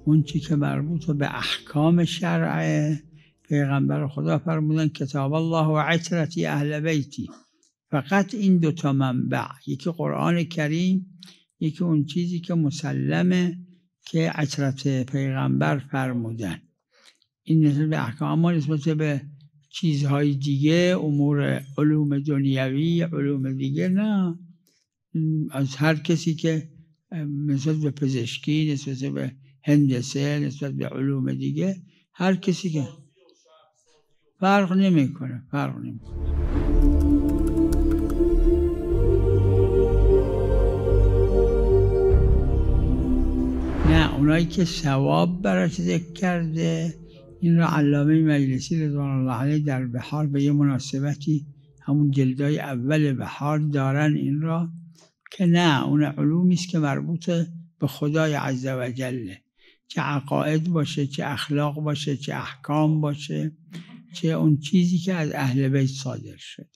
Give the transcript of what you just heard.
اون چی که مربوط به احکام شرعه، پیغمبر خدا فرمودن کتاب الله و عترتی اهل بیتی، فقط این دوتا منبع، یکی قرآن کریم، یکی اون چیزی که مسلمه که عترت پیغمبر فرمودن. این نسبت به احکام. اما نسبت به چیزهای دیگه، امور علوم دنیوی، علوم دیگه، نه. از هر کسی که نسبت به پزشکی، نسبت به هندسه، نسبت به علوم دیگه، هر کسی که فرق نمیکنه. نه، اونایی که ثواب براش ذکر کرده، این را علامه مجلسی رضوان الله علیه در بحار به یه مناسبتی، همون جلدای اول بحار دارن این را، که نه، اون علومی است که مربوط به خدای عز و جل، چه عقاید باشه، چه اخلاق باشه، چه احکام باشه، چه اون چیزی که از اهل بیت صادر شده.